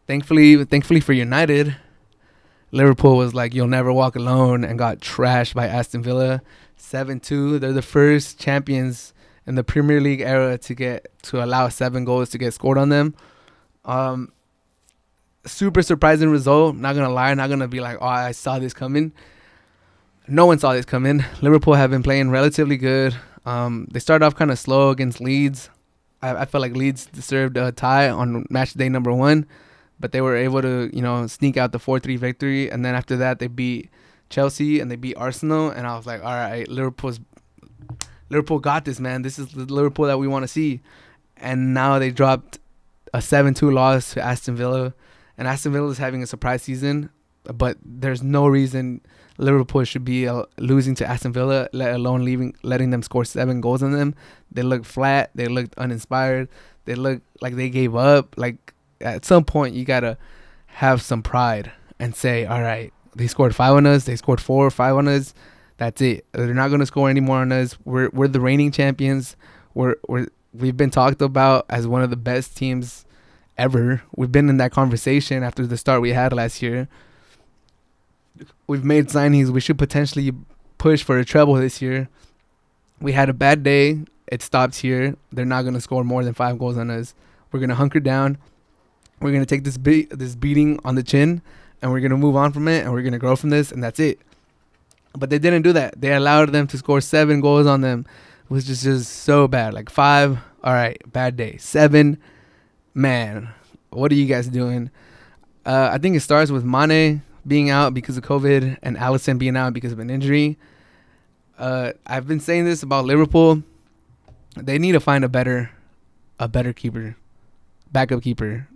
Thankfully for United, Liverpool was like, you'll never walk alone, and got trashed by Aston Villa 7-2. They're the first champions in the Premier League era to allow 7 goals to get scored on them. Um, Super surprising result. Not gonna lie, not gonna be like, oh, I saw this coming. No one saw this coming. Liverpool have been playing relatively good. They started off kind of slow against Leeds. I felt like Leeds deserved a tie on match day number 1, but they were able to, sneak out the 4-3 victory. And then after that, they beat Chelsea and they beat Arsenal. And I was like, all right, Liverpool got this, man. This is the Liverpool that we want to see. And now they dropped a 7-2 loss to Aston Villa. And Aston Villa is having a surprise season, but there's no reason Liverpool should be losing to Aston Villa, let alone letting them score 7 goals on them. They looked flat. They looked uninspired. They looked like they gave up. Like, at some point, you got to have some pride and say, all right, they scored 5 on us. They scored 4 or 5 on us. That's it. They're not going to score any more on us. We're the reigning champions. We've been talked about as one of the best teams ever. We've been in that conversation after the start we had last year. We've made signings. We should potentially push for a treble this year. We had a bad day. It stopped here. They're not going to score more than 5 goals on us. We're going to hunker down. We're going to take this beating on the chin, and we're going to move on from it, and we're going to grow from this, and that's it. But they didn't do that. They allowed them to score 7 goals on them, which is just so bad. Like 5, all right, bad day. 7, man, what are you guys doing? I think it starts with Mane being out because of COVID and Alisson being out because of an injury. I've been saying this about Liverpool. They need to find a better keeper, backup keeper.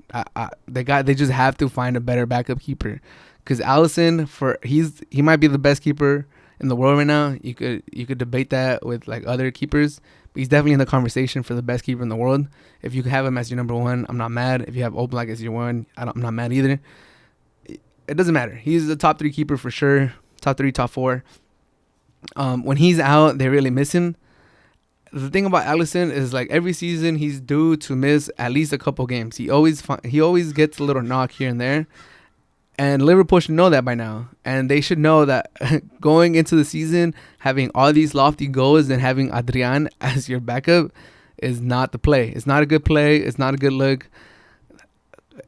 They just have to find a better backup keeper, because Alisson, he might be the best keeper in the world right now. You could debate that with like other keepers, but he's definitely in the conversation for the best keeper in the world. If you have him as your number 1, I'm not mad. If you have Oblak as your 1, I'm not mad either. It doesn't matter. He's the top 3 keeper for sure. Top 3, top 4. When he's out, they really miss him. The thing about Alisson is, like, every season he's due to miss at least a couple games. He always gets a little knock here and there. And Liverpool should know that by now. And they should know that going into the season, having all these lofty goals and having Adrian as your backup is not the play. It's not a good play. It's not a good look.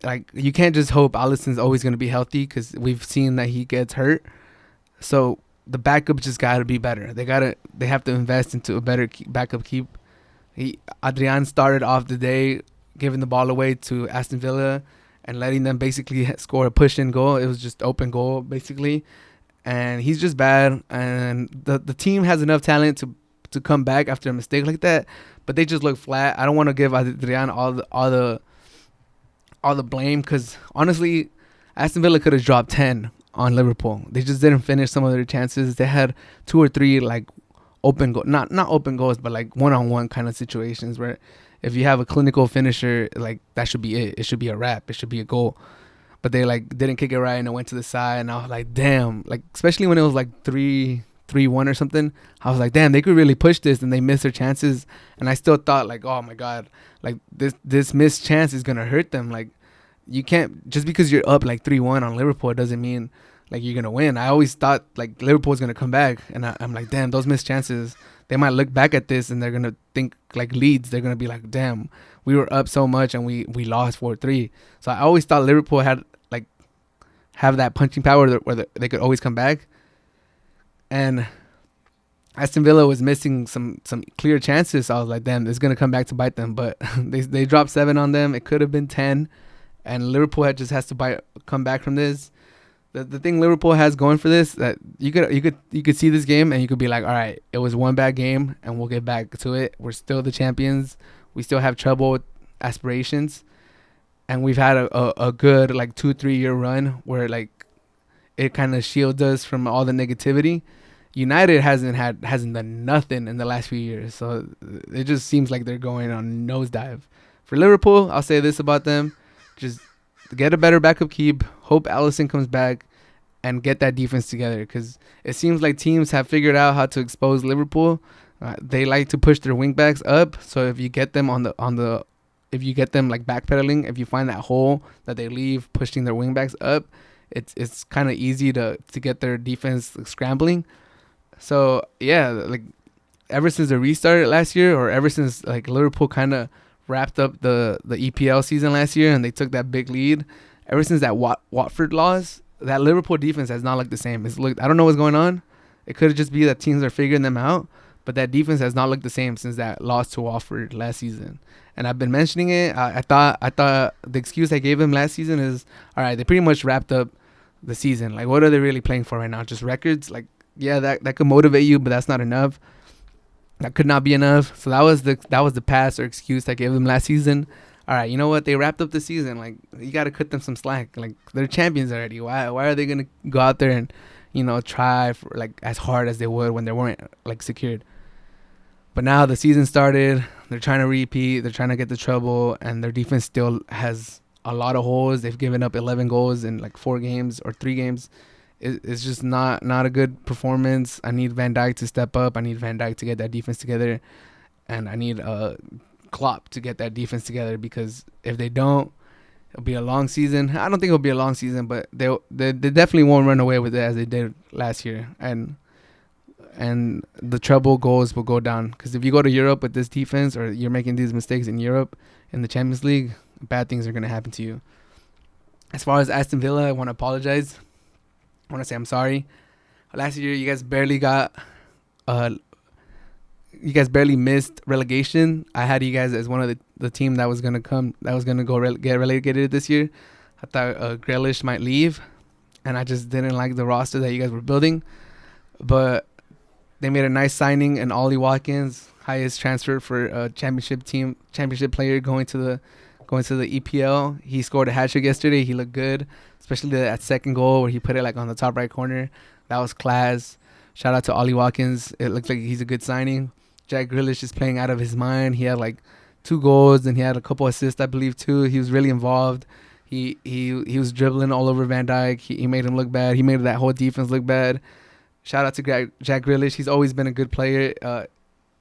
Like, you can't just hope Alisson's always going to be healthy, because we've seen that he gets hurt. So the backup just got to be better. They have to invest into a better backup keep. Adrian started off the day giving the ball away to Aston Villa and letting them basically score a push-in goal. It was just open goal, basically. And he's just bad. And the team has enough talent to come back after a mistake like that, but they just look flat. I don't want to give Adrian all the blame, because honestly, Aston Villa could have dropped 10 on Liverpool. They just didn't finish some of their chances. They had 2 or 3 like open goal, not open goals, but like one-on-one kind of situations where if you have a clinical finisher, like, that should be it. It should be a wrap. It should be a goal. But they like didn't kick it right, and it went to the side, and I was like, damn. Like, especially when it was like 3-1 or something, I was like, damn, they could really push this, and they missed their chances. And I still thought, like, oh my god, like this missed chance is gonna hurt them. Like, you can't, just because you're up like 3-1 on Liverpool, it doesn't mean like you're gonna win. I always thought like Liverpool's gonna come back, and I'm like, damn, those missed chances. They might look back at this and they're gonna think like Leeds. They're gonna be like, damn, we were up so much and we lost 4-3. So I always thought Liverpool had like have that punching power where they could always come back. And Aston Villa was missing some clear chances. So I was like, damn, this is gonna come back to bite them. But they dropped 7 on them. It could have been 10, and Liverpool has to come back from this. The thing Liverpool has going for this, that you could see this game and you could be like, all right, it was one bad game and we'll get back to it. We're still the champions. We still have trouble with aspirations, and we've had a good like 2-3 year run where like it kind of shields us from all the negativity. United hasn't done nothing in the last few years, so it just seems like they're going on nosedive. For Liverpool, I'll say this about them: just get a better backup keep. Hope Alisson comes back and get that defense together, because it seems like teams have figured out how to expose Liverpool. They like to push their wingbacks up, so if you get them if you get them like backpedaling, if you find that hole that they leave, pushing their wingbacks up, it's kind of easy to get their defense like, scrambling. So yeah, like ever since the restart last year, or ever since like Liverpool kind of wrapped up the EPL season last year and they took that big lead, ever since that Watford loss, that Liverpool defense has not looked the same. It's looked, I don't know what's going on. It could just be that teams are figuring them out, but that defense has not looked the same since that loss to Watford last season. And I've been mentioning it. I thought the excuse I gave them last season is, all right, they pretty much wrapped up the season. Like, what are they really playing for right now? Just records? Like, yeah, that could motivate you, but that's not enough. That could not be enough. So that was the pass or excuse I gave them last season. All right, you know what? They wrapped up the season. Like, you got to cut them some slack. Like, they're champions already. Why are they gonna go out there and, you know, try for like as hard as they would when they weren't like secured? But now the season started. They're trying to repeat. They're trying to get the treble, and their defense still has a lot of holes. They've given up 11 goals in like 4 games or 3 games. It's just not a good performance. I need Van Dijk to step up. I need Van Dijk to get that defense together, and I need Klopp to get that defense together, because if they don't, it'll be a long season. I don't think it'll be a long season, but they definitely won't run away with it as they did last year, and the treble goals will go down, because if you go to Europe with this defense, or you're making these mistakes in Europe in the Champions League, bad things are going to happen to you. As far as Aston Villa, I want to apologize. I want to say I'm sorry. Last year, you guys barely missed relegation. I had you guys as one of the team that was gonna get relegated this year. I thought Grealish might leave, and I just didn't like the roster that you guys were building. But they made a nice signing in Ollie Watkins, highest transfer for a championship player going to the EPL. He scored a hat-trick yesterday. He looked good, especially that second goal where he put it like on the top right corner. That was class. Shout out to Ollie Watkins. It looks like he's a good signing. Jack Grealish is playing out of his mind. He had like 2 goals and he had a couple assists, I believe, too. He was really involved. He was dribbling all over Van Dijk. He made him look bad. He made that whole defense look bad. Shout out to Jack Grealish. He's always been a good player.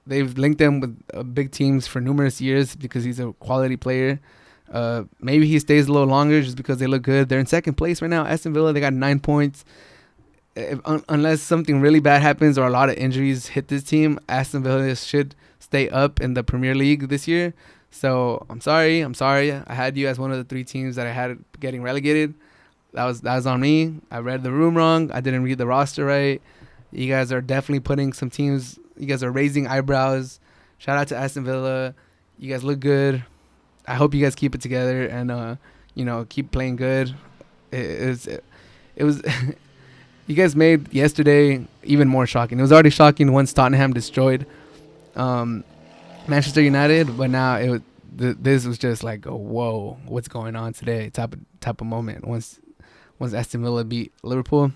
They've linked him with big teams for numerous years because he's a quality player. Maybe he stays a little longer just because they look good. They're in second place right now. Aston Villa, they got 9 points. Unless something really bad happens or a lot of injuries hit this team, Aston Villa should stay up in the Premier League this year. So I'm sorry. I had you as one of the 3 teams that I had getting relegated. That was on me. I read the room wrong. I didn't read the roster right. You guys are definitely putting some teams. You guys are raising eyebrows. Shout out to Aston Villa. You guys look good. I hope you guys keep it together and keep playing good. It was you guys made yesterday even more shocking. It was already shocking once Tottenham destroyed Manchester United, but now this was just like, oh, whoa, what's going on today? Type of moment once Aston Villa beat Liverpool.